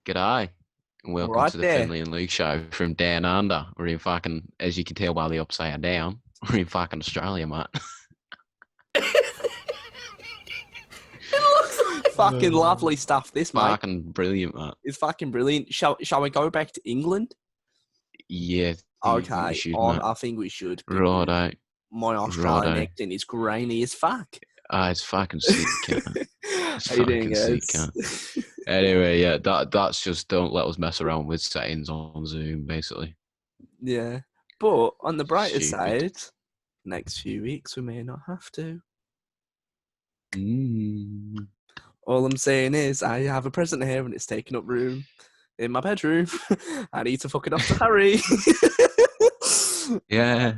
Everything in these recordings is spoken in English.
G'day, and welcome Right to the there. Finlay and Luke show from Down Under. We're in fucking, as you can tell by the upside down, we're in fucking Australia, mate. Fucking lovely stuff, this, mate. Fucking brilliant, mate. It's fucking brilliant. Shall we go back to England? Yeah, Okay, you should, mate. I think we should. Righto. My Australian Righto. accent is grainy as fuck. It's fucking sick, cunt. It's How you doing, fucking sick, guys? cunt. Anyway, yeah, that's just don't let us mess around with settings on Zoom, basically. Yeah, but on the brighter Stupid. side, next few weeks we may not have to. All I'm saying is I have a present here and it's taking up room in my bedroom. I need to fuck it off to Harry. Yeah.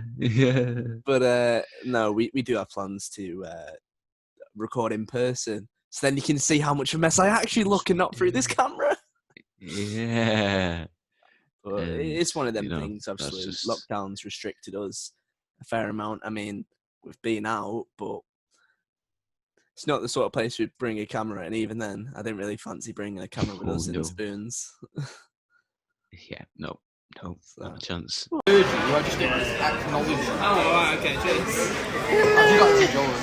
But no, we do have plans to record in person. So then you can see how much of a mess I actually look and not through this camera. Yeah. But it's one of them you know, things. Obviously, just... lockdowns restricted us a fair amount. I mean, we've been out, but it's not the sort of place we'd bring a camera. And even then, I didn't really fancy bringing a camera with us in spoons. Yeah, no, not a chance. You are just acknowledge. Oh, right, okay, cheers. Have you got to Joel and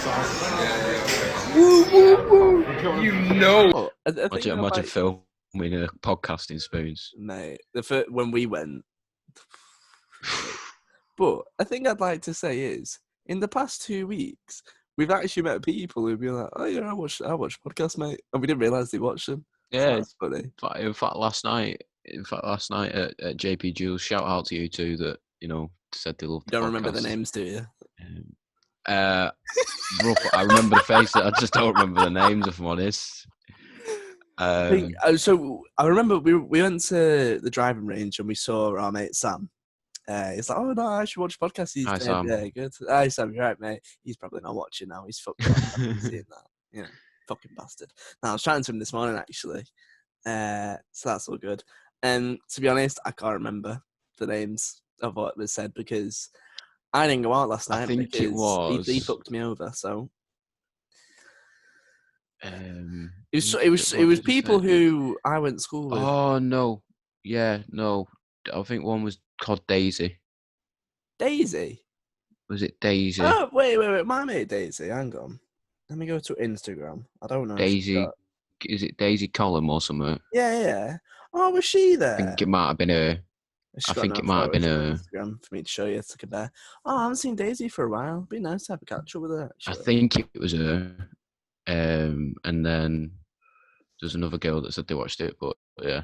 You know. Imagine filming a podcasting spoons. Mate, when we went. But a thing I'd like to say is, in the past 2 weeks, we've actually met people who'd be like, "Oh yeah, I watch podcasts, mate," and we didn't realise they watched them. Yeah, so that's funny. In fact, last night at JP Jules, shout out to you two that said they loved. You don't remember the names, do you? Rough, I remember the faces. I just don't remember the names, if I'm honest. So I remember we went to the driving range and we saw our mate Sam. He's like, "Oh no, I should watch podcasts." He's Hi, dead. Sam. Yeah, good. Hi Sam, you're right, mate. He's probably not watching now. He's fucking seeing that. Yeah, fucking bastard. Now I was chatting to him this morning actually. So that's all good. And to be honest, I can't remember the names of what was said because I didn't go out last night. I think it was. He fucked me over. So it was people who I went to school with. Oh no, yeah, no. I think one was called Daisy. Daisy? Was it Daisy? Oh wait, my mate Daisy. Hang on. Let me go to Instagram. I don't know. Daisy. Is it Daisy Collum or something? Yeah. Oh, was she there? I think it might have been her. I think it might have been her. Instagram for me to show you to compare. Oh, I haven't seen Daisy for a while. It'd be nice to have a catch up with her. Actually. I think it was her. And then there's another girl that said they watched it, but yeah,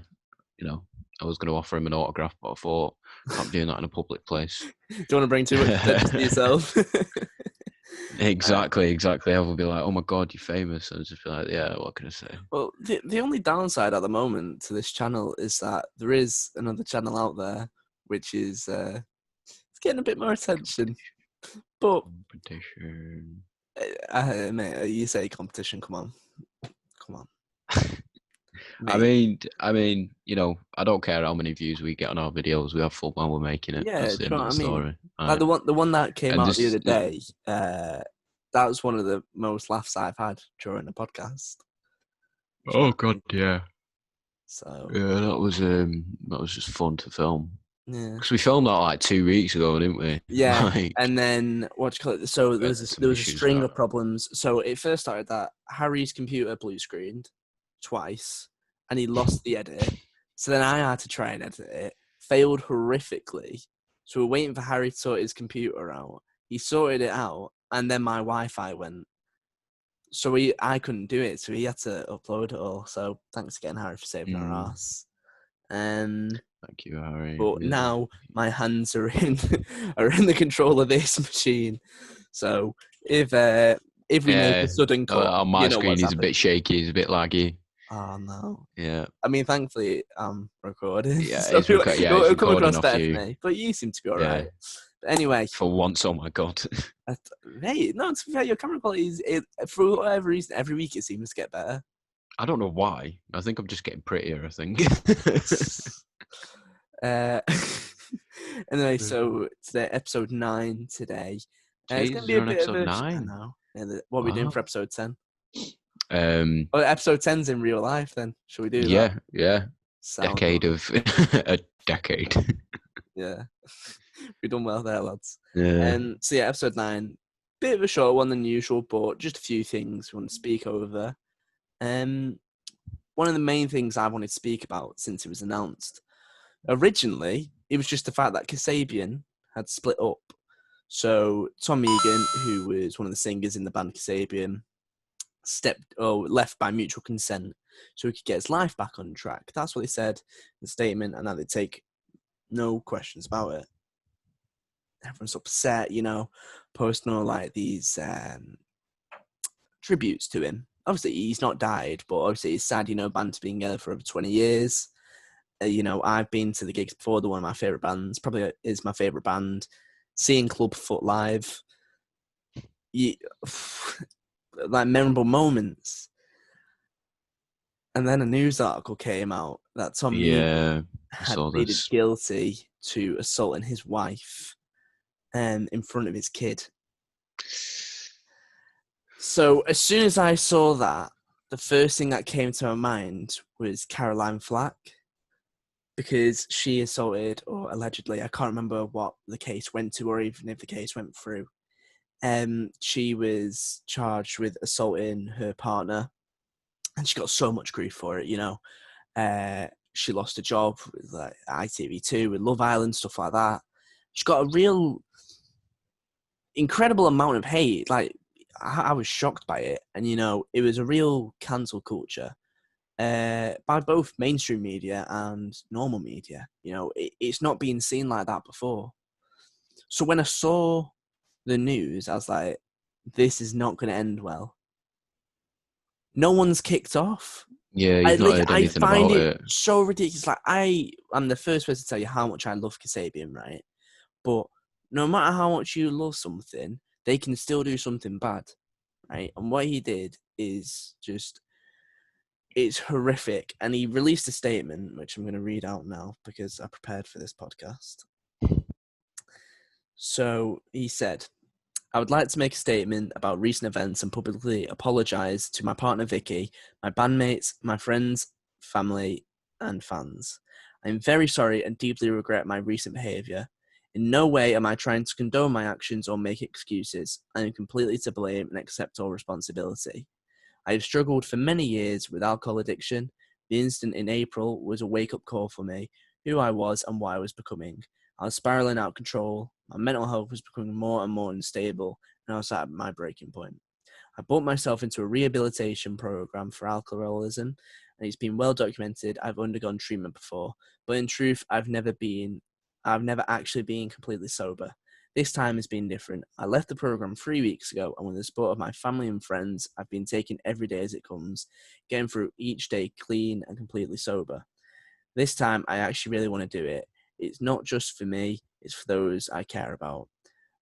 I was going to offer him an autograph, but I thought I'm doing that in a public place. Do you want to bring too much attention to yourself? Exactly. I would be like, "Oh my god, you're famous," and I'd just be like, "Yeah, what can I say?" Well, the only downside at the moment to this channel is that there is another channel out there which is it's getting a bit more attention. But competition. Mate, you say competition? Come on. I mean, I don't care how many views we get on our videos. We have fun while we're making it. Yeah, that's the end of the story. Like the one that came out the other day, that was one of the most laughs I've had during the podcast. Oh god, yeah. So yeah, that was just fun to film. Yeah, because we filmed that like 2 weeks ago, didn't we? Yeah, and then what you call it? So there was a string of problems. So it first started that Harry's computer blue screened twice, and he lost the edit. So then I had to try and edit it. Failed horrifically. So we're waiting for Harry to sort his computer out. He sorted it out, and then my Wi-Fi went. So I couldn't do it, so he had to upload it all. So thanks again, Harry, for saving our ass. Thank you, Harry. But now my hands are in the control of this machine. So if we make a sudden cut, on my screen is a bit shaky, it's a bit laggy. Oh no. Yeah. I mean, thankfully I'm recording. Yeah, so it'll come across better for me. But you seem to be alright. But anyway. For once, oh my god. Hey, no, to be fair, your camera quality is for whatever reason every week it seems to get better. I don't know why. I think I'm just getting prettier, I think. Anyway, so today, episode 9 today. It's going to be a bit episode of 9? I know. What are we doing for episode 10? Well, episode 10's in real life then. Shall we do that? Yeah. decade of a decade. Yeah. We've done well there, lads. Yeah. So yeah, episode 9. Bit of a shorter one than usual, but just a few things we want to speak over. One of the main things I wanted to speak about since it was announced, originally, it was just the fact that Kasabian had split up. So Tom Meighan, who was one of the singers in the band Kasabian, left by mutual consent so he could get his life back on track. That's what they said in the statement, and that they take no questions about it. Everyone's upset, posting all like these tributes to him. Obviously, he's not died, but obviously it's sad, band's been together for over 20 years. I've been to the gigs before. They're one of my favourite bands. Probably is my favourite band. Seeing Clubfoot live, like memorable moments. And then a news article came out that Tom Meighan had pleaded guilty to assaulting his wife in front of his kid. So as soon as I saw that, the first thing that came to my mind was Caroline Flack, because she assaulted, or allegedly, I can't remember what the case went to, or even if the case went through. She was charged with assaulting her partner, and she got so much grief for it, She lost a job with like ITV2, with Love Island, stuff like that. She got a real incredible amount of hate. Like, I was shocked by it. And, it was a real cancel culture by both mainstream media and normal media. It's not been seen like that before. So when I saw the news, I was like, this is not going to end well. No one's kicked off. Yeah, you've not heard anything about it. I find it so ridiculous. Like, I'm the first person to tell you how much I love Kasabian, right? But no matter how much you love something, they can still do something bad, right? And what he did is just, it's horrific. And he released a statement, which I'm going to read out now because I prepared for this podcast. So he said, I would like to make a statement about recent events and publicly apologise to my partner Vicky, my bandmates, my friends, family, and fans. I am very sorry and deeply regret my recent behaviour. In no way am I trying to condone my actions or make excuses. I am completely to blame and accept all responsibility. I have struggled for many years with alcohol addiction. The incident in April was a wake-up call for me, who I was and what I was becoming. I was spiralling out of control. My mental health was becoming more and more unstable, and I was at my breaking point. I brought myself into a rehabilitation program for alcoholism, and it's been well documented. I've undergone treatment before, but in truth, I've never actually been completely sober. This time has been different. I left the program 3 weeks ago, and with the support of my family and friends, I've been taking every day as it comes, getting through each day clean and completely sober. This time, I actually really want to do it. It's not just for me, it's for those I care about.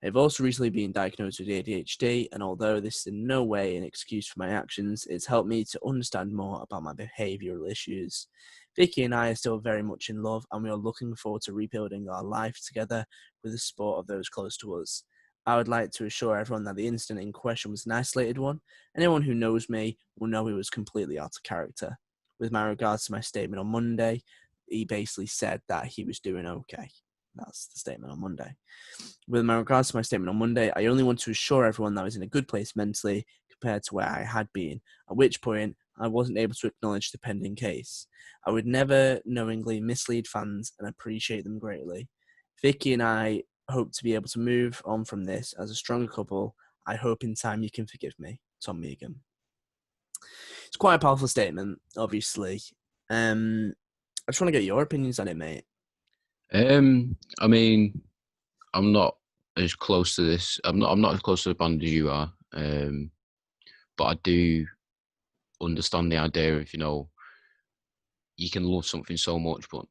I've also recently been diagnosed with ADHD, and although this is in no way an excuse for my actions, it's helped me to understand more about my behavioural issues. Vicky and I are still very much in love, and we are looking forward to rebuilding our life together with the support of those close to us. I would like to assure everyone that the incident in question was an isolated one. Anyone who knows me will know it was completely out of character. With my regards to my statement on Monday, he basically said that he was doing okay. That's the statement on Monday. With my regards to my statement on Monday, I only want to assure everyone that I was in a good place mentally compared to where I had been, at which point I wasn't able to acknowledge the pending case. I would never knowingly mislead fans and appreciate them greatly. Vicky and I hope to be able to move on from this as a stronger couple. I hope in time you can forgive me. Tom Meighan. It's quite a powerful statement, obviously. I just want to get your opinions on it, mate. I mean, I'm not as close to this. I'm not as close to the band as you are. But I do understand the idea of, you can love something so much, but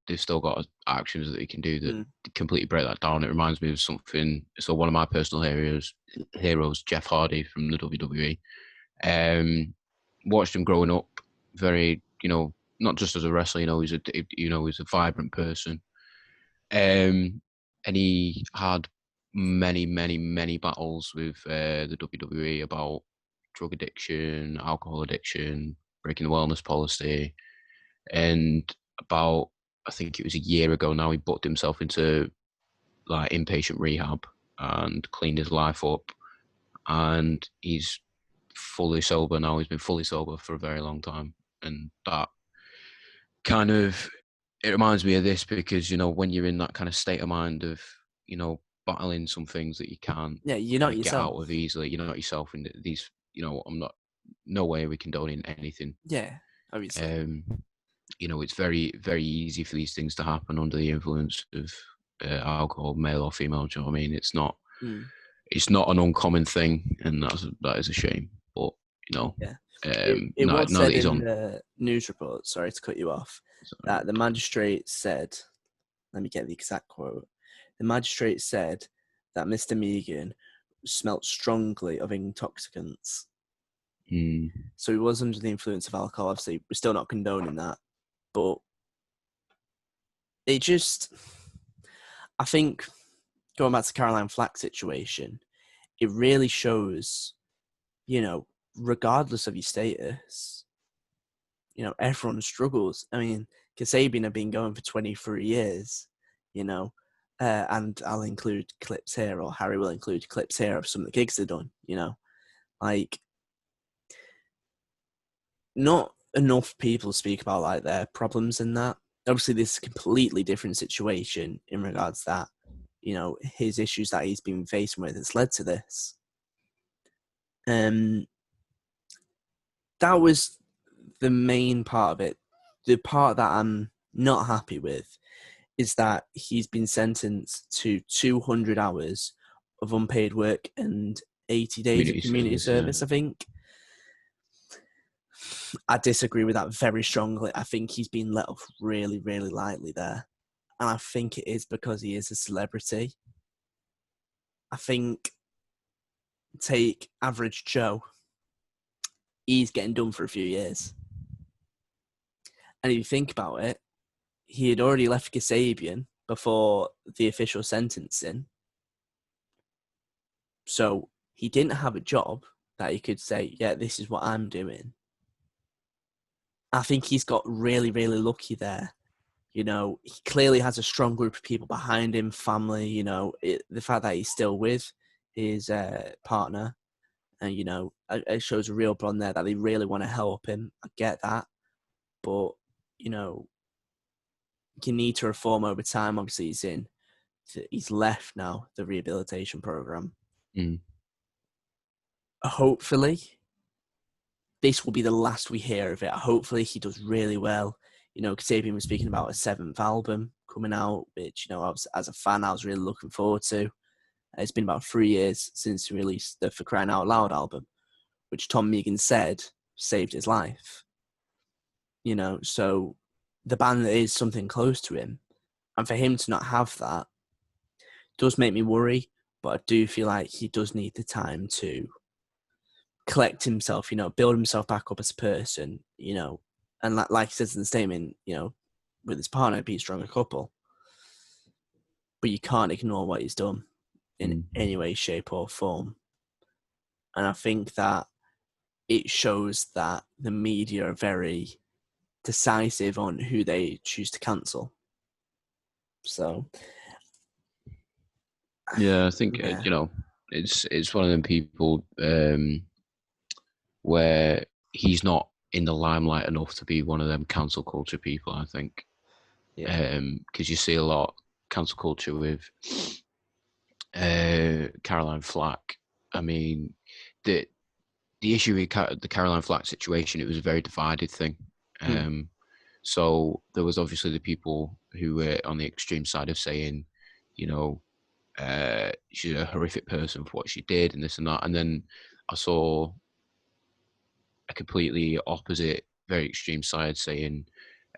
they've still got actions that they can do that completely break that down. It reminds me of something. So one of my personal heroes, Jeff Hardy from the WWE. Watched him growing up, very, not just as a wrestler, he's a vibrant person. And he had many, many, many battles with the WWE about drug addiction, alcohol addiction, breaking the wellness policy. And about, I think it was a year ago now, he booked himself into like inpatient rehab and cleaned his life up, and he's fully sober now. He's been fully sober for a very long time, and that kind of, it reminds me of this, because when you're in that kind of state of mind of battling some things that you can't you're not get out yourself. of easily, you're not yourself in these. I'm not, no way are we condoning anything. Yeah, obviously. It's very, very easy for these things to happen under the influence of alcohol, male or female. Do you know what I mean? It's not. It's not an uncommon thing, and that is a shame. But yeah, it now, was now said that he's in on, the news report. Sorry to cut you off. That the magistrate said, let me get the exact quote. The magistrate said that Mr. Meighan smelt strongly of intoxicants. So he was under the influence of alcohol. Obviously, we're still not condoning that, but it just, I think, going back to Caroline Flack's situation, it really shows, regardless of your status, everyone struggles. I mean, Kasabian have been going for 23 years, and I'll include clips here, or Harry will include clips here of some of the gigs they've done, like, not enough people speak about like their problems and that. Obviously, this is a completely different situation in regards to that. His issues that he's been facing with has led to this. That was the main part of it. The part that I'm not happy with is that he's been sentenced to 200 hours of unpaid work and 80 days of community service, I think. I disagree with that very strongly. I think he's been let off really, really lightly there. And I think it is because he is a celebrity. I think, take average Joe, he's getting done for a few years. And if you think about it, he had already left Kasabian before the official sentencing. So he didn't have a job that he could say, yeah, this is what I'm doing. I think he's got really, really lucky there. He clearly has a strong group of people behind him, family, the fact that he's still with his partner, and, it shows a real bond there that they really want to help him. I get that. But, you need to reform over time. Obviously, he's left now the rehabilitation program. Hopefully, this will be the last we hear of it. Hopefully, he does really well. Kasabian was speaking about a 7th album coming out, which, as a fan, I was really looking forward to. It's been about 3 years since he released the For Crying Out Loud album, which Tom Meighan said saved his life. So the band is something close to him. And for him to not have that does make me worry, but I do feel like he does need the time to collect himself, build himself back up as a person, and like he says in the statement, with his partner, be a stronger couple. But you can't ignore what he's done in any way, shape, or form. And I think that it shows that the media are very decisive on who they choose to cancel. So, yeah, I think it's one of them people where he's not in the limelight enough to be one of them cancel culture people, I think. Because you see a lot cancel culture with Caroline Flack. I mean, the issue with the Caroline Flack situation, it was a very divided thing. So there was obviously the people who were on the extreme side of saying, she's a horrific person for what she did and this and that. And then I saw a completely opposite, very extreme side saying,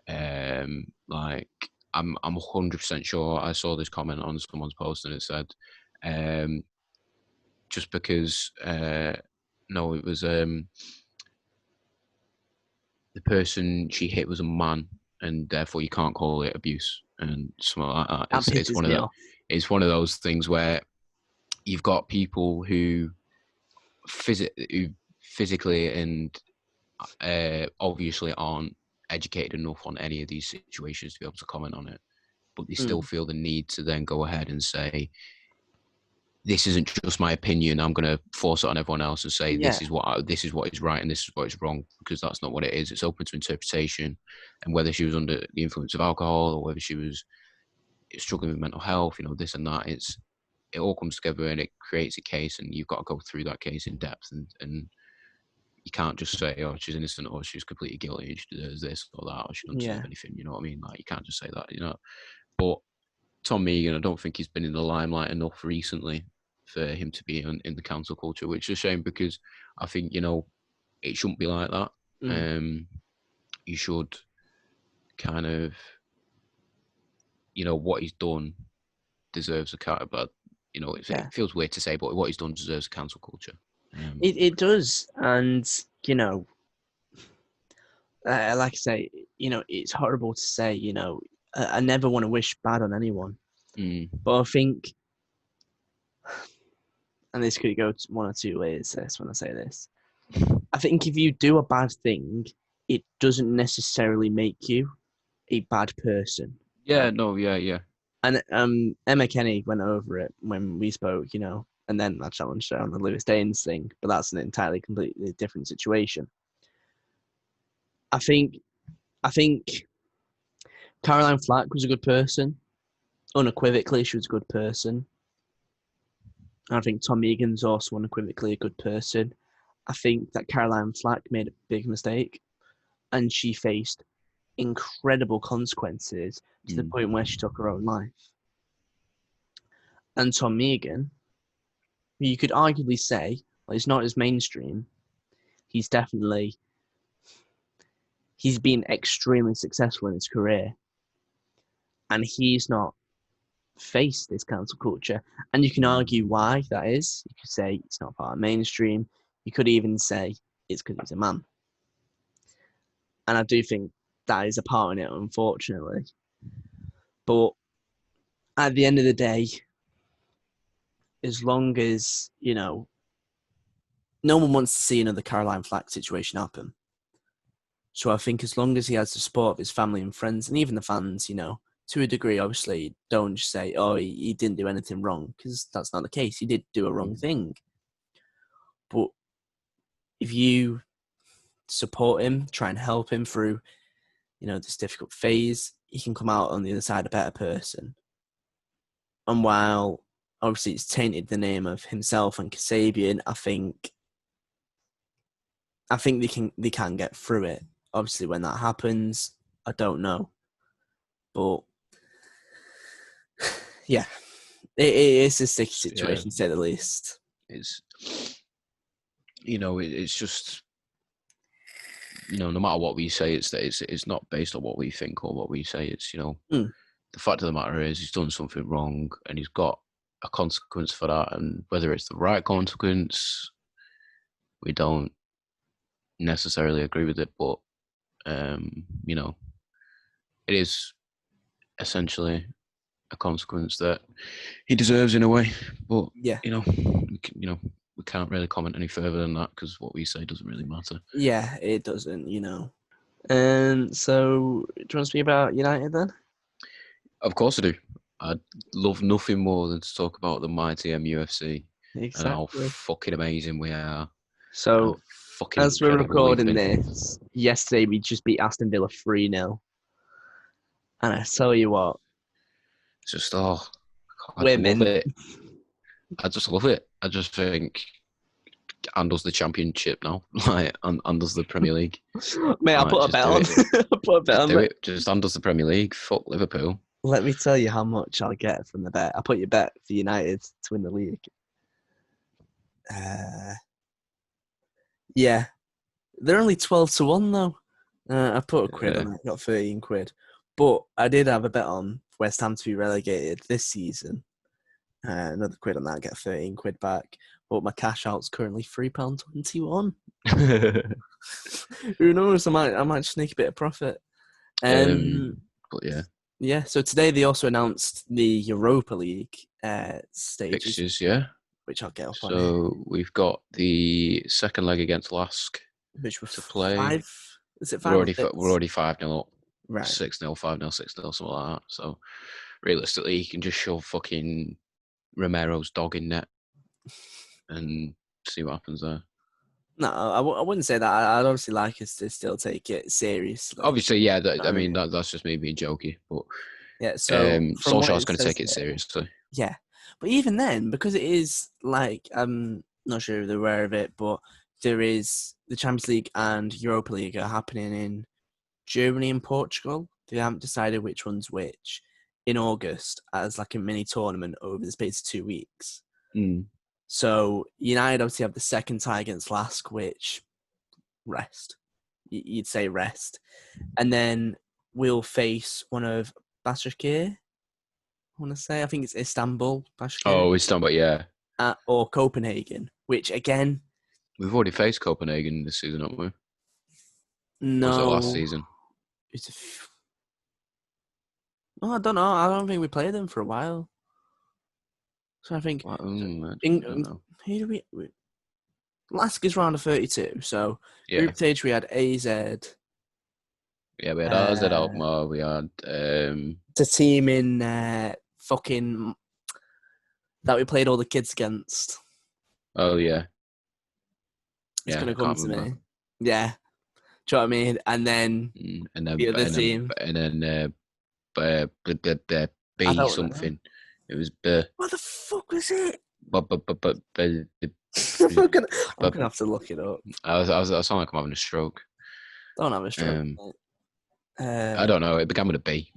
like, I'm 100% sure I saw this comment on someone's post and it said, just because, no, it was the person she hit was a man, and therefore you can't call it abuse and something like that. It's one of those things where you've got people who physically and obviously aren't educated enough on any of these situations to be able to comment on it, but they still feel the need to then go ahead and say, this isn't just my opinion. I'm going to force it on everyone else and say this is what is right and this is what is wrong, because that's not what it is. It's open to interpretation, and whether she was under the influence of alcohol or whether she was struggling with mental health, this and that, it all comes together and it creates a case, and you've got to go through that case in depth, and you can't just say, oh, she's innocent or she's completely guilty and she does this or that or she doesn't deserve anything. You know what I mean? Like, you can't just say that. But Tom Meighan, I don't think he's been in the limelight enough recently for him to be in the cancel culture, which is a shame, because I think, it shouldn't be like that. You should kind of, what he's done deserves a cut, but it feels weird to say, but what he's done deserves a cancel culture. It does, and like I say, it's horrible to say. I never want to wish bad on anyone, but I think, and this could go one or two ways. When I say this, I think if you do a bad thing, it doesn't necessarily make you a bad person. Yeah, no, yeah. And Emma Kenny went over it when we spoke, and then I challenged her on the Lewis Danes thing, but that's an entirely completely different situation. I think Caroline Flack was a good person. Unequivocally, she was a good person. I think Tom Meighan's also unequivocally a good person. I think that Caroline Flack made a big mistake, and she faced incredible consequences to the point where she took her own life. And Tom Meighan, you could arguably say, he's not as mainstream. He's been extremely successful in his career, and he's not faced this cancel culture. And you can argue why that is. You could say it's not part of mainstream. You could even say it's because he's a man. And I do think that is a part in it, unfortunately. But at the end of the day, as long as, no one wants to see another Caroline Flack situation happen. So I think as long as he has the support of his family and friends, and even the fans, to a degree, obviously, don't just say, oh, he didn't do anything wrong, because that's not the case. He did do a wrong thing. But if you support him, try and help him through, this difficult phase, he can come out on the other side a better person. And while, obviously, it's tainted the name of himself and Kasabian, I think they can get through it. Obviously, when that happens, I don't know. But yeah, it's a sticky situation, to say the least. It's, it's just, no matter what we say, it's not based on what we think or what we say. It's, the fact of the matter is he's done something wrong and he's got a consequence for that. And whether it's the right consequence, we don't necessarily agree with it. But, it is essentially a consequence that he deserves in a way. But, we can't really comment any further than that, because what we say doesn't really matter. Yeah, it doesn't, And so, do you want to speak about United then? Of course I do. I'd love nothing more than to talk about the mighty MUFC. Exactly. And how fucking amazing we are. So, as we're recording this, yesterday we just beat Aston Villa 3-0. And I tell you what. It's just, I love it. I just love it. I just think handles the Championship now, handles the Premier League. Mate, I put a bet on. Just handles the Premier League. Fuck Liverpool. Let me tell you how much I'll get from the bet. I put your bet for United to win the league. Yeah. They're only 12-1 though. I put a quid on it, got 13 quid. But I did have a bet on West Ham to be relegated this season. Another quid on that, get 13 quid back. But my cash out's currently £3.21. Who knows? I might sneak a bit of profit. But yeah. Yeah, so today they also announced the Europa League stages. Fixtures, yeah. Which I'll get up on. So we've got the second leg against Lask, which was to play. Is it we're 5 already 5-0 up, Right. 6-0, 5-0, 6-0, something like that. So realistically, you can just shove fucking Romero's dog in net and see what happens there. No, I wouldn't say that. I'd obviously like us to still take it seriously. Obviously, yeah. I mean? That's just me being jokey, but Yeah. So from what Solskjaer's it going to says take it here, seriously. yeah, but even then, because it is like I'm not sure if they're aware of it, but there is the Champions League and Europa League are happening in Germany and Portugal. They haven't decided which one's which in August as like a mini tournament over the space of 2 weeks. Mm. So United obviously have the second tie against Lask, which rest. You'd say rest. And then we'll face one of Başakşehir, I want to say. I think it's Istanbul, Başakşehir. Oh, it's done, but yeah. Or Copenhagen, which again... We've already faced Copenhagen this season, haven't we? No. Or was it last season? Oh, I don't know. I don't think we played them for a while. So I think... I don't know. Who do we... Lask is round of 32, so group stage we had AZ. Yeah, we had AZ Alkmaar, we had... It's a team in fucking... that we played all the kids against. Oh, yeah. It's going to come to me. Yeah. Do you know what I mean? And then the other team. And then B something. It was B. What the fuck was it? But I'm gonna have to look it up. I sound like I'm having a stroke. Don't have a stroke. I don't know. It began with a B.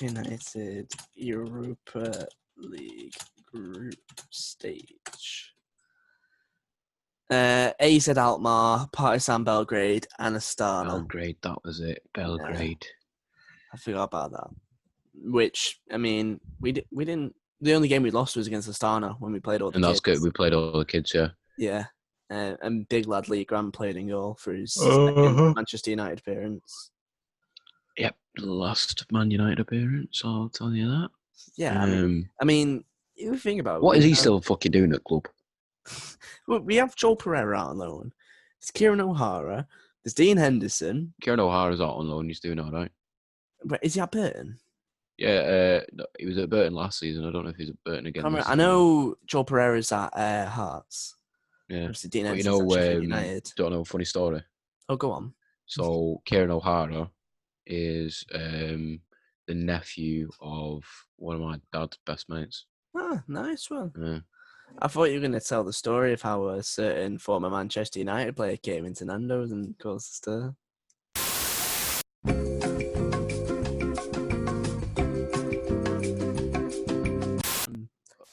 United Europa League group stage. AZ Alkmaar, Partizan Belgrade, and Astana. Belgrade, that was it. Belgrade. Yeah. I forgot about that. Which, I mean, we didn't. The only game we lost was against Astana when we played all the kids. And that's good. We played all the kids, yeah. Yeah. And Big Lad Lee Grant played in goal for his second Manchester United appearance. Yep, last Man United appearance, I'll tell you that. Yeah, I mean, you think about it. What is he still fucking doing at club? Well, we have Joel Pereira on loan. There's Kieran O'Hara. There's Dean Henderson. Kieran O'Hara's out on loan. He's doing all right. But is he at Burton? Yeah, he was at Burton last season. I don't know if he's at Burton again. I know Joel Pereira's at Hearts. Yeah. Obviously, Dean But Henderson's at United. Don't know a funny story. Oh, go on. So Kieran O'Hara is the nephew of one of my dad's best mates. Ah, nice one. Yeah. I thought you were going to tell the story of how a certain former Manchester United player came into Nando's and caused a stir.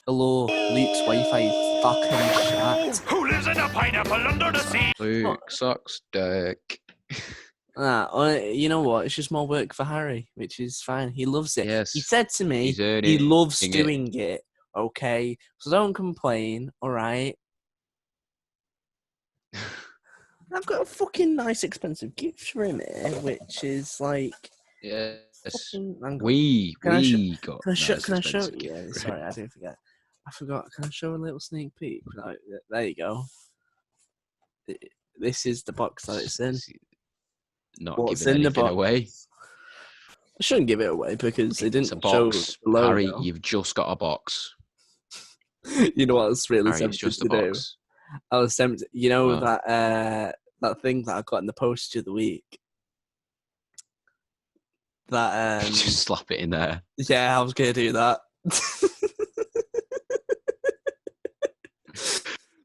Hello, Luke's Wi-Fi fucking chat. Who lives in a pineapple under the sea? Luke sucks dick. You know what? It's just more work for Harry, which is fine. He loves it. Yes. He said to me, he loves doing it. Okay, so don't complain. All right. I've got a fucking nice, expensive gift for him here, which is like. Yes. Fucking, Can I show you? Yeah, sorry, I didn't forget. I forgot. Can I show a little sneak peek? There you go. This is the box that it's in. Not What's giving anything away. I shouldn't give it away because it didn't show the logo. Harry, you've just got a box. You know what I was really Harry, tempted just to a box. do? I was tempted. You know that thing that I got in the post of the week. That just slap it in there. Yeah, I was gonna do that.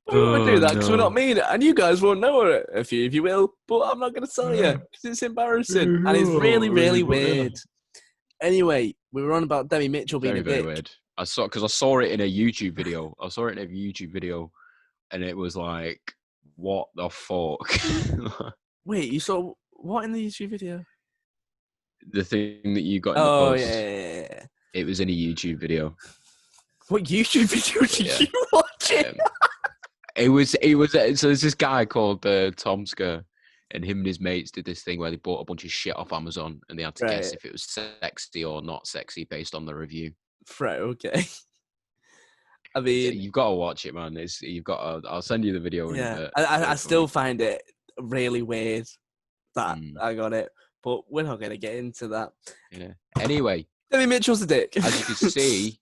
I'm gonna do that because we're not mean, and you guys won't know it. A few of you will, but I'm not gonna tell you because it's embarrassing and it's really, really weird. Anyway, we were on about Demi Mitchell being very weird. I saw it in a YouTube video. And it was like, what the fuck? Wait, you saw what in the YouTube video? The thing that you got in the post. Yeah. It was in a YouTube video. What YouTube video did you watch it? It was. So there's this guy called Tom Meighan, and him and his mates did this thing where they bought a bunch of shit off Amazon, and they had to guess if it was sexy or not sexy based on the review. Right. Okay. I mean, you've got to watch it, man. I'll send you the video. Yeah, I still find it really weird. I got it. But we're not going to get into that. Yeah. Anyway. Demi Mitchell's a dick. As you can see,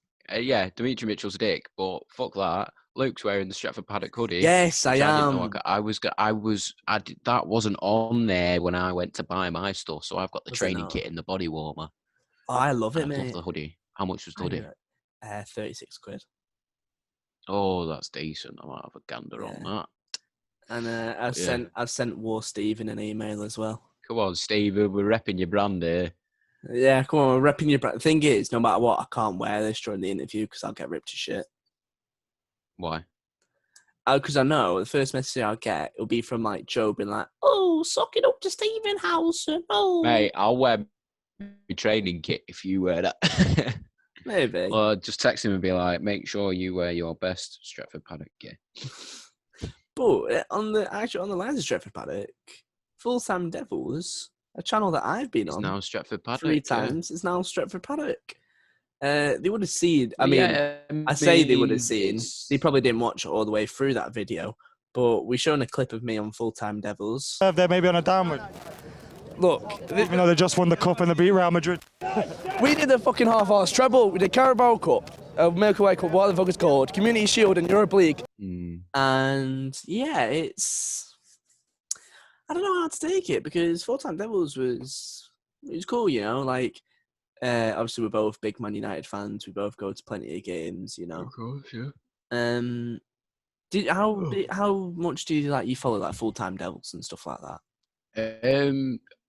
Dimitri Mitchell's a dick, but fuck that. Luke's wearing the Stratford Paddock hoodie. Yes, I am. That wasn't on there when I went to buy my stuff, so I've got the training kit and the body warmer. Oh, I love it, mate. I love the hoodie. How much was the hoodie? 36 quid. Oh, that's decent. I might have a gander on that. And I've sent War Steven an email as well. Come on, Steve, we're repping your brand here. Yeah, come on, we're repping your brand. The thing is, no matter what, I can't wear this during the interview because I'll get ripped to shit. Why? Because I know the first message I'll get will be from like Joe being like, "Oh, suck it up to Stephen Howson." Oh, mate, I'll wear my training kit if you wear that. Maybe. Or just text him and be like, "Make sure you wear your best Stratford Paddock gear." But on the lines of Stratford Paddock, Full Time Devils, a channel that I've been on now Stratford Paddock 3 times, is now Stratford Paddock. They would have seen. I say they would have seen. They probably didn't watch it all the way through that video, but we've shown a clip of me on Full Time Devils. They're maybe on a downward. Look, even though they just won the cup and they beat Real Madrid. We did the fucking half-arse treble. We did Carabao Cup, Milky Way Cup, what the fuck it's called, Community Shield and Europa League. And yeah, I don't know how to take it because Full Time Devils was cool, you know. Like, obviously we're both big Man United fans. We both go to plenty of games, you know. Of course, yeah. How much do you follow like Full Time Devils and stuff like that?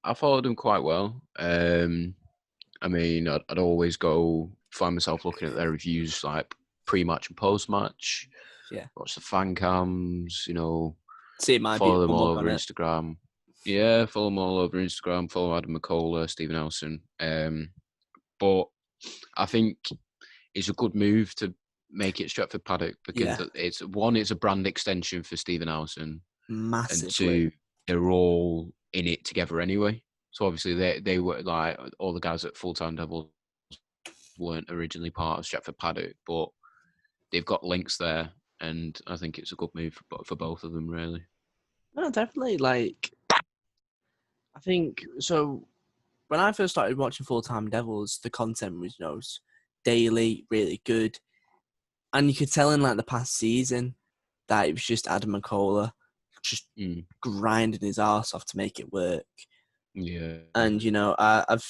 I followed them quite well. I'd always find myself looking at their reviews like pre-match and post-match. Yeah. Watch the fan cams, you know. Follow them all over Instagram. Yeah, follow them all over Instagram. Follow Adam McCullough, Stephen Elson. But I think it's a good move to make it Stratford Paddock because it's a brand extension for Stephen Elson. Massively. And 2, they're all in it together anyway. So obviously they were like all the guys at Full Time Devils weren't originally part of Stratford Paddock, but they've got links there. And I think it's a good move for both of them, really. No, definitely. Like, I think so. When I first started watching Full Time Devils, the content was, daily, really good, and you could tell in like the past season that it was just Adam McCullough just grinding his arse off to make it work. Yeah. And I've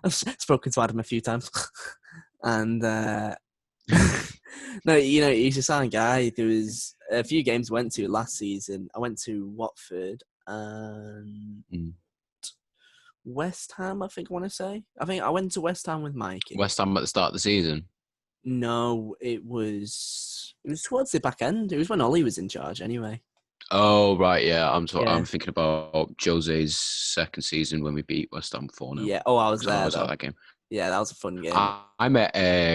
spoken to Adam a few times, and. No, he's a sound guy. There was a few games I went to last season. I went to Watford and West Ham, I think I want to say. I think I went to West Ham with Mike. West Ham at the start of the season? No, it was towards the back end. It was when Ollie was in charge anyway. Oh, right, yeah. I'm thinking about Jose's second season when we beat West Ham 4-0. Yeah, I was there. I was at that game. Yeah, that was a fun game. I met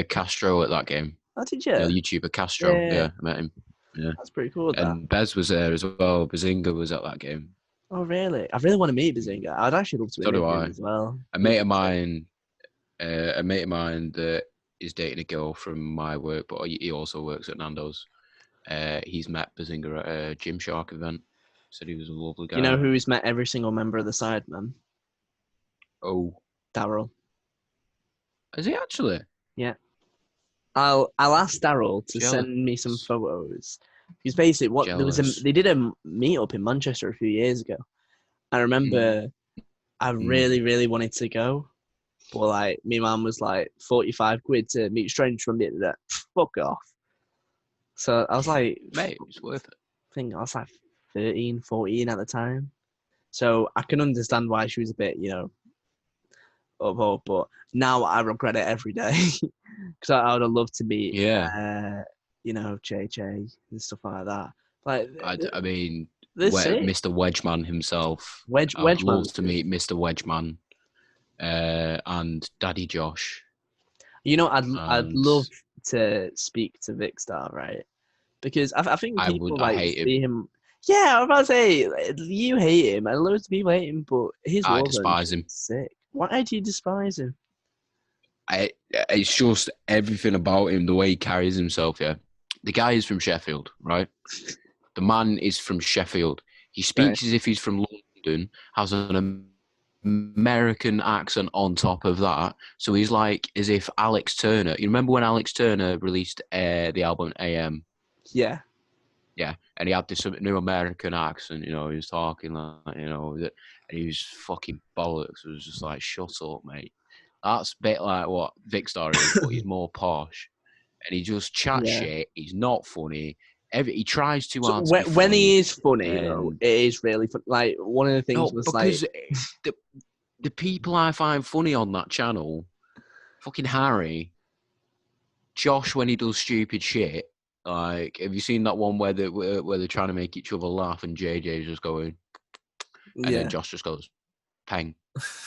Castro at that game. Oh, did you? YouTuber Castro. Yeah, I met him. Yeah. That's pretty cool. And Bez was there as well. Bazinga was at that game. Oh, really? I really want to meet Bazinga. I'd actually love to meet him as well. A mate of mine that is dating a girl from my work, but he also works at Nando's. He's met Bazinga at a Gymshark event. Said he was a lovely guy. You know who's met every single member of the Sidemen? Oh. Darryl. Is he actually? Yeah. I'll ask Darryl to send me some photos. Because basically, they did a meet-up in Manchester a few years ago. I remember I really, really wanted to go. But, like, my mum was like, 45 quid to meet strangers from the internet. Fuck off. So I was like... Mate, it's worth it. I think I was like 13, 14 at the time. So I can understand why she was a bit, uphold. But now I regret it every day. Because I would have loved to meet, JJ and stuff like that. Like, Mr. Wedgeman himself. Wedgeman. I'd love to meet Mr. Wedgeman and Daddy Josh. I'd love to speak to Vic Star, right? Because I think people see him. Yeah, I was about to say, you hate him. And loads of people hate him, but I despise him. Sick. Why do you despise him? It's just everything about him, the way he carries himself, yeah. The guy is from Sheffield, right? The man is from Sheffield. He speaks as if he's from London. London has an American accent on top of that. So he's like as if Alex Turner. You remember when Alex Turner released the album AM? Yeah. Yeah, and he had this new American accent. He was talking like, and he was fucking bollocks. It was just like, shut up, mate. That's a bit like what Vic Star is, but he's more posh. And he just chats shit. He's not funny. He tries too hard to be funny. When he is funny, though, it is really funny. Like, one of the things was because like... the people I find funny on that channel, fucking Harry, Josh when he does stupid shit. Like, have you seen that one where they're trying to make each other laugh and JJ's just going, and then Josh just goes, peng,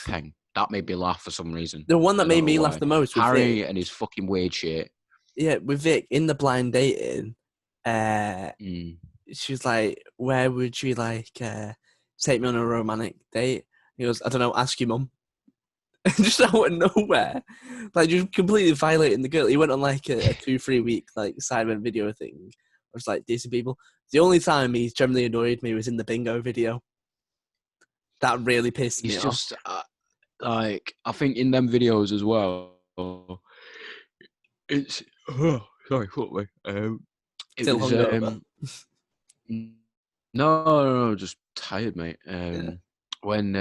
peng. That made me laugh for some reason. The one that made me laugh the most was Harry Vic. And his fucking weird shit. Yeah, with Vic in the blind dating, she's like, "Where would you like take me on a romantic date?" He goes, "I don't know. Ask your mum." Just out of nowhere, like just completely violating the girl. He went on like a 2-3 week like Sidemen video thing, where it's like decent people. The only time he's generally annoyed me was in the bingo video. That really pissed me off. He's just like, I think in them videos as well. It's sorry, fuck me. Still hungover. No, just tired, mate. When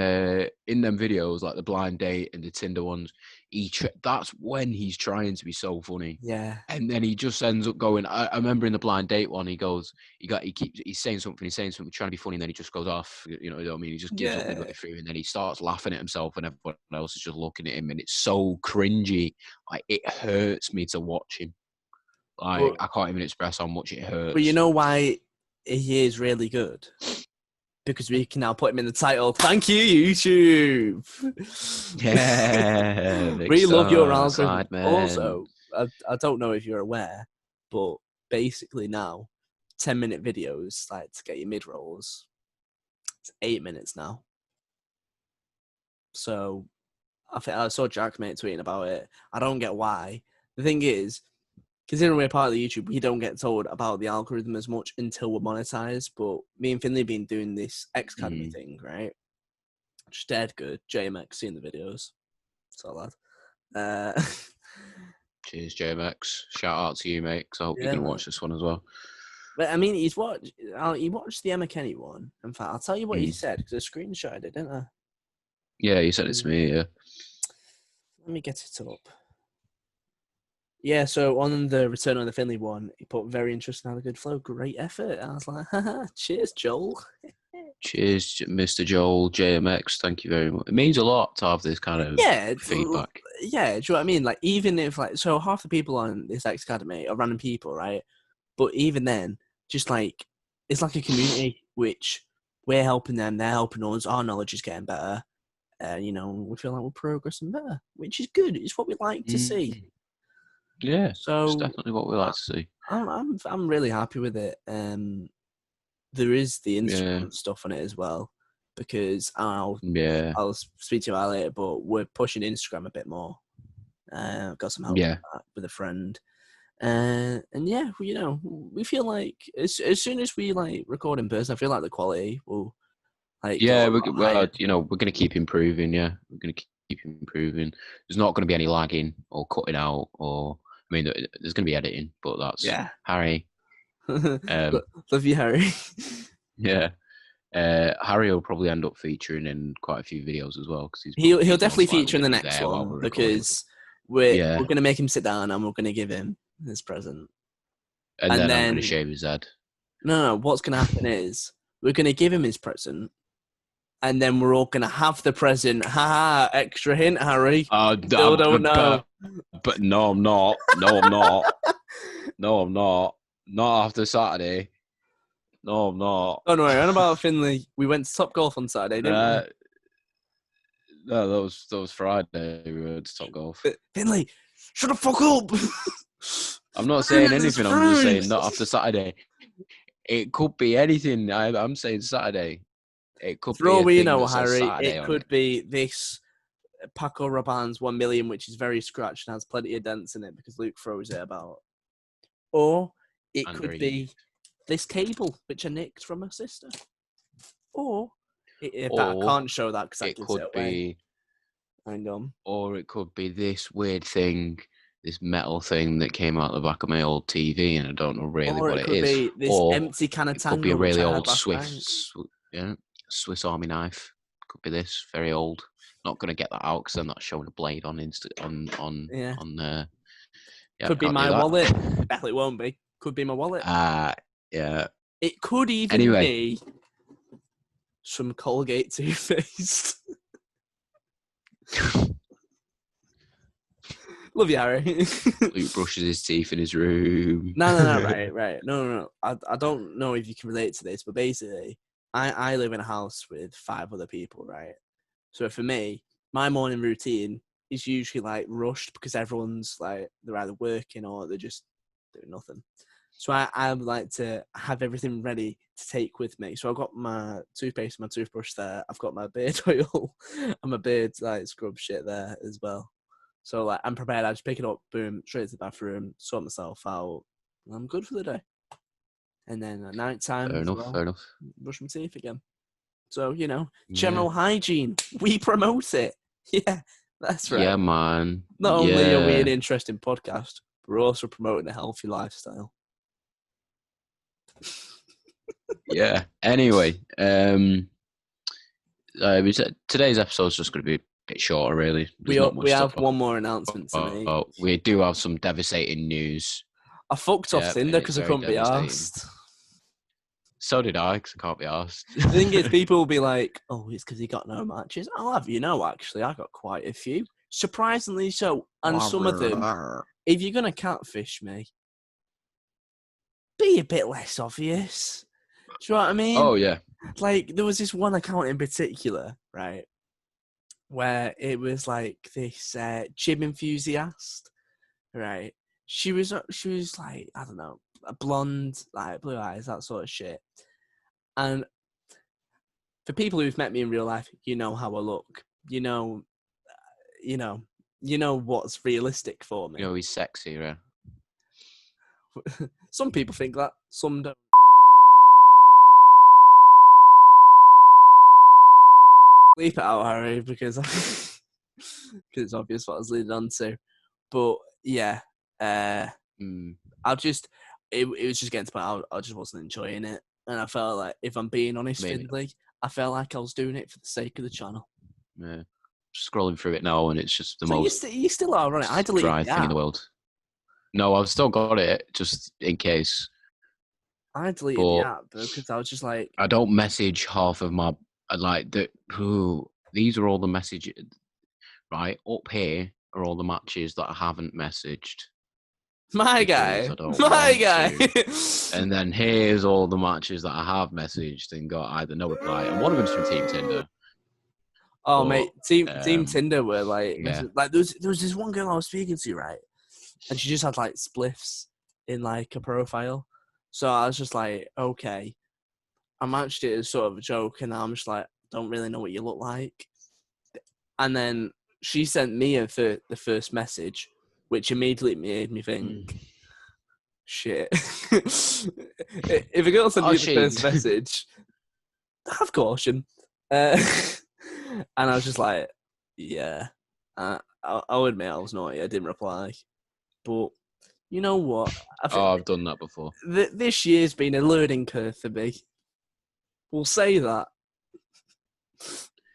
in them videos, like the blind date and the Tinder ones, that's when he's trying to be so funny. Yeah. And then he just ends up going. I remember in the blind date one, he's saying something, trying to be funny, and then he just goes off. You know what I mean? He just gives up midway through, and then he starts laughing at himself, and everyone else is just looking at him, and it's so cringy. Like, it hurts me to watch him. Like, I can't even express how much it hurts. But you know why he is really good? Because we can now put him in the title. Thank you, YouTube. Yeah. We love your algorithm. Sidemen. Also, I don't know if you're aware, but basically now, 10-minute videos, like to get your mid-rolls, it's 8 minutes now. So I think I saw Jack mate tweeting about it. I don't get why. The thing is, considering we're part of the YouTube, we don't get told about the algorithm as much until we're monetized. But me and Finlay have been doing this Xcademy thing, right? Just dead good. JMX seeing the videos. So lad. Cheers, JMX. Shout out to you, mate, because I hope you can watch this one as well. But I mean, he watched the Emma Kenny one. In fact, I'll tell you what he said, because I screenshotted it, didn't I? Yeah, you said it to me, yeah. Let me get it up. Yeah, so on the Return on the Finlay one, he put very interesting, had a good flow, great effort. I was like, haha, cheers, Joel. Cheers, Mr. Joel, JMX. Thank you very much. It means a lot to have this kind of feedback. Yeah, do you know what I mean? Like, even if, like, so half the people on this Xcademy are random people, right? But even then, just like, it's like a community which we're helping them, they're helping us, our knowledge is getting better. We feel like we're progressing better, which is good. It's what we like to see. Yeah, so it's definitely what we like to see. I'm really happy with it. There is the Instagram stuff on it as well, because I'll speak to you about it later, but we're pushing Instagram a bit more. Got some help with a friend, and yeah, we feel like as soon as we like record in person, I feel like the quality will we're gonna keep improving. Yeah, we're gonna keep improving. There's not gonna be any lagging or cutting out, or I mean, there's gonna be editing, but that's Harry. Love you, Harry. Yeah. Harry will probably end up featuring in quite a few videos as well, because he'll definitely feature in the next one, because we're going to make him sit down and we're going to give him his present, and then I'm going to shave his head. No, what's going to happen is we're going to give him his present, and then we're all going to have the present. Ha! Extra hint, Harry. Still don't know. But no, I'm not. No, I'm not. No, I'm not. Not after Saturday. No, I'm not. Don't worry, on about Finlay. We went to Top Golf on Saturday, didn't we? No, that was Friday. We went to Top Golf. Finlay, shut the fuck up! I'm not saying anything. I'm just saying not after Saturday. It could be anything. I'm saying Saturday. It could be. For all we know, Harry, it could be this Paco Rabanne's 1 million, which is very scratched and has plenty of dents in it because Luke throws it about. Or it could be this cable, which I nicked from my sister. Or But I can't show that because it could be. Hang on. Or it could be this weird thing, this metal thing that came out the back of my old TV, and I don't know really what it is. Or it could be this empty can of it Tango. could be a really old Swiss Army knife. Could be this, very old. Not going to get that out because I'm not showing a blade on there. Yeah, could be my wallet. Definitely won't be. Could be my wallet. Yeah. It could even be some Colgate toothpaste. Love you, Harry. Luke brushes his teeth in his room. No, right. No. I don't know if you can relate to this, but basically, I live in a house with 5 other people, right? So for me, my morning routine is usually like rushed because everyone's like, they're either working or they're just doing nothing. So I like to have everything ready to take with me. So I've got my toothpaste, my toothbrush there. I've got my beard oil and my beard like scrub shit there as well. So like I'm prepared. I just pick it up, boom, straight to the bathroom, sort myself out, and I'm good for the day. And then at night time, fair enough. Brush my teeth again. So general hygiene. We promote it. Yeah, that's right. Yeah, man. Not only are we an interesting podcast, but we're also promoting a healthy lifestyle. Yeah. Anyway, today's episode is just going to be a bit shorter, really. We have one more announcement to make. We do have some devastating news. I fucked off Tinder because I couldn't be asked. So did I, because I can't be asked. The thing is, people will be like, "Oh, it's because he got no matches." I'll have actually, I got quite a few, surprisingly so, and some of them. If you're gonna catfish me, be a bit less obvious. Do you know what I mean? Oh, yeah. Like, there was this one account in particular, right, where it was like this gym enthusiast, right? She was like, I don't know, a blonde, like blue eyes, that sort of shit. And for people who've met me in real life, you know how I look. You know what's realistic for me. You know he's sexy, right? Some people think that, some don't. Leap it out, Harry, because it's obvious what I was leading on to. But yeah, it was just getting to the point I just wasn't enjoying it, and I felt like, if I'm being honest, Finlay, I felt like I was doing it for the sake of the channel. Yeah, scrolling through it now, and it's just the most. You still are on it. I deleted dry thing in the world. No, I've still got it, just in case. I deleted the app because I was just like, I don't message half of my these are all the messages. Right up here are all the matches that I haven't messaged. My guy. And then here's all the matches that I have messaged and got either no reply. And one of them's from Team Tinder. Oh, mate, Team Tinder were like, like there was this one girl I was speaking to, right? And she just had like spliffs in like a profile. So I was just like, okay. I matched it as sort of a joke, and I'm just like, don't really know what you look like. And then she sent me the first message, which immediately made me think, shit. If a girl sent me the first message, have caution. And I was just like, yeah. I'll admit I was naughty. I didn't reply. But you know what? I've done that before. This year's been a learning curve for me. We'll say that.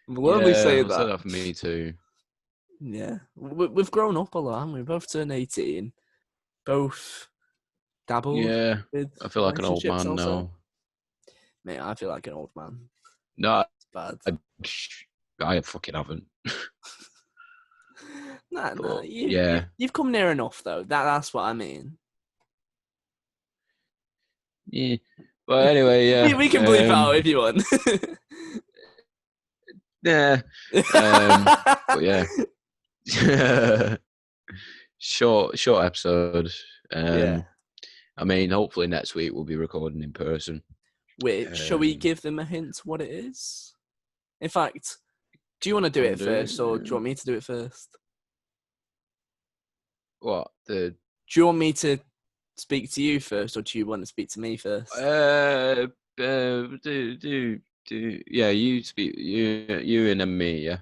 We'll only say that. Say that for me too. Yeah. We've grown up a lot, haven't we? Both turned 18. Both dabbled. Yeah. With I feel like an old man now. Mate, I feel like an old man. No, it's bad. I fucking haven't. Nah. You've come near enough, though. That's what I mean. Yeah. But anyway, yeah. we can bleep out if you want. Yeah. But yeah. Short episode. I mean, hopefully next week we'll be recording in person. Which, shall we give them a hint what it is? In fact, do you want to do it first, or do you want me to do it first? What? Do you want me to speak to you first, or do you want to speak to me first? Do You speak. You and then me. Yeah.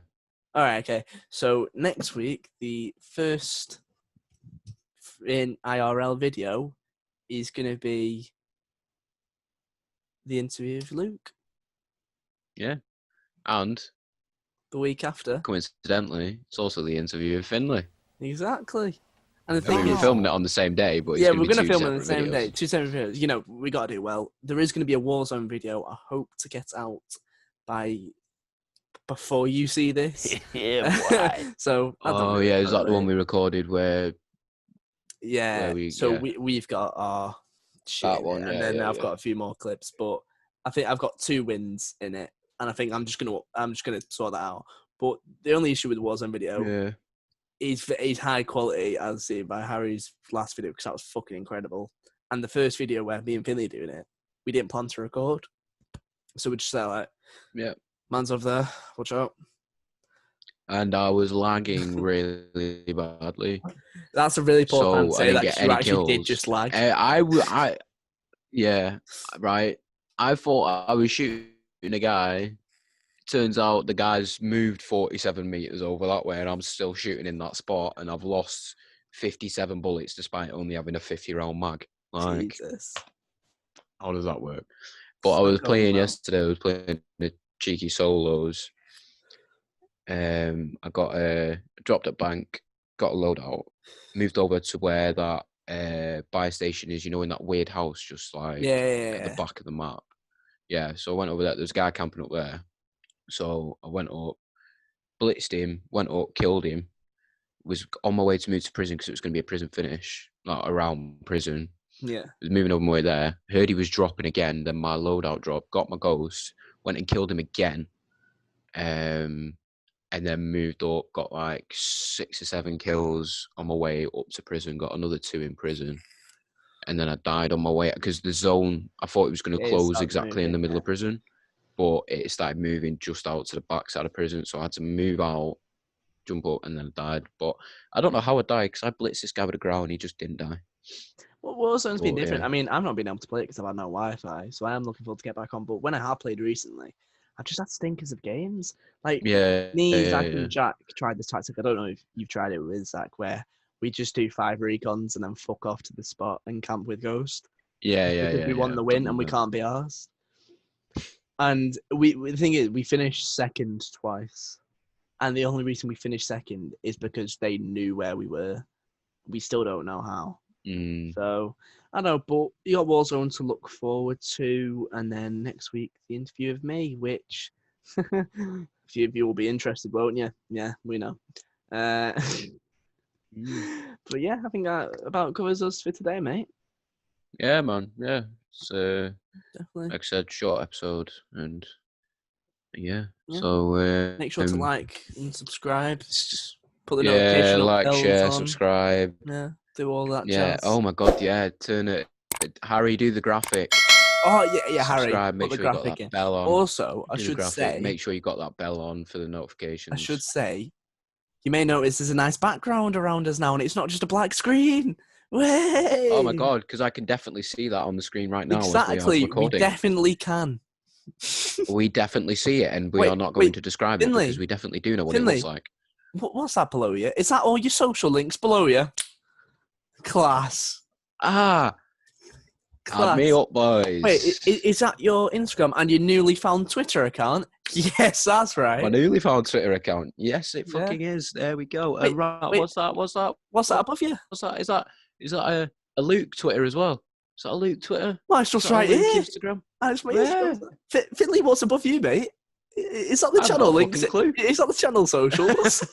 All right, okay. So next week, the first in IRL video is going to be the interview with Luke. Yeah. And the week after, coincidentally, it's also the interview with Finlay. Exactly. And the I thing mean, is, we're filming it on the same day, but yeah, it's we're going going to to film it on the same videos. day. 2 separate videos. You know, we got to do well. There is going to be a Warzone video. I hope to get out before you see this. Yeah, So. Oh yeah, is that the one we recorded where? Yeah. We've got our shit That in one, it, and then I've got a few more clips, but I think I've got 2 wins in it, and I think I'm just gonna sort that out. But the only issue with the Warzone video is high quality, as seen by Harry's last video, because that was fucking incredible. And the first video where me and Finlay doing it, we didn't plan to record, so we just said like, man's over there, watch out. And I was lagging really badly. That's a really poor time to say that you actually kills. did just lag. Yeah, right. I thought I was shooting a guy. Turns out the guy's moved 47 meters over that way, and I'm still shooting in that spot, and I've lost 57 bullets despite only having a 50-round mag. Like, Jesus. How does that work? But I was playing yesterday. I was playing the cheeky solos. I got dropped at bank, got a loadout, moved over to where that buy station is. You know, in that weird house, just like at the back of the map. Yeah. So I went over there. There's a guy camping up there. So I went up, blitzed him, went up, killed him. Was on my way to move to prison because it was going to be a prison finish, like around prison. Yeah. I was moving over my way there. Heard he was dropping again. Then my loadout dropped. Got my ghost. Went and killed him again. And then moved up. Got like 6 or 7 kills on my way up to prison. Got another 2 in prison. And then I died on my way because the zone. I thought it was going to close exactly in the middle of prison. But it started moving just out to the backside of prison, so I had to move out, jump up, and then I died. But I don't know how I died because I blitzed this guy with the ground. He just didn't die. Well, Warzone's been different. Yeah. I mean, I've not been able to play it because I've had no Wi-Fi, so I am looking forward to get back on. But when I have played recently, I've just had stinkers of games. Like Zach and Jack tried this tactic. I don't know if you've tried it with Zach, where we just do 5 recons and then fuck off to the spot and camp with Ghost. Because we want the win and we can't be ours. And the thing is, we finished second twice. And the only reason we finished second is because they knew where we were. We still don't know how. So, I don't know, but you got Warzone to look forward to. And then next week, the interview of me, which a few of you will be interested, won't you? Yeah, we know. But yeah, I think that about covers us for today, mate. Yeah, man. Yeah. So, definitely. Like I said, short episode, and so make sure to like and subscribe. Put the notification up, like, share, on. subscribe. Yeah, do all that. Yeah. Jazz. Oh my God. Yeah. Turn it. Harry, do the graphic. Oh yeah, Harry. Subscribe. Make sure you got that bell on. Also, I should say, make sure you got that bell on for the notifications. I should say, you may notice there's a nice background around us now, and it's not just a black screen. Way! Oh my God, because I can definitely see that on the screen right now. Exactly, we definitely can. We definitely see it, and we are not going to describe it because we definitely do know what it looks like. What's that below you? Is that all your social links below you? Class. Add me up, boys. Wait, is that your Instagram and your newly found Twitter account? Yes, that's right. My newly found Twitter account. Yes, it fucking is. There we go. Wait, what's that? What's that above you? What's that? Is that a Luke Twitter as well? Is that a Luke Twitter? Well, it's just right here. Instagram. That's my Instagram. Finlay, what's above you, mate? Is that the channel links? Is that the channel socials?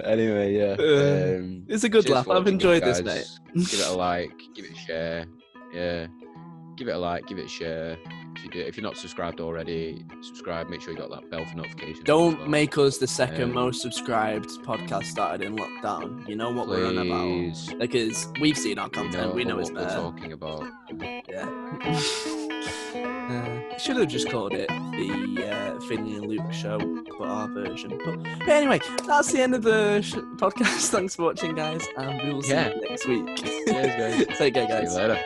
Anyway, yeah. It's a good laugh. I've enjoyed this, mate. Give it a like. Give it a share. Yeah. Give it a like. Give it a share. If you're not subscribed already, subscribe. Make sure you got that bell for notifications. Don't make us the second most subscribed podcast started in lockdown. You know what we're on about. Because we've seen our content. We know it's better. We're talking about. Yeah. Should have just called it the Finlay and Luke show, but our version. But anyway, that's the end of the podcast. Thanks for watching, guys, and we will see you next week. Cheers, guys. Take care, guys. See you later.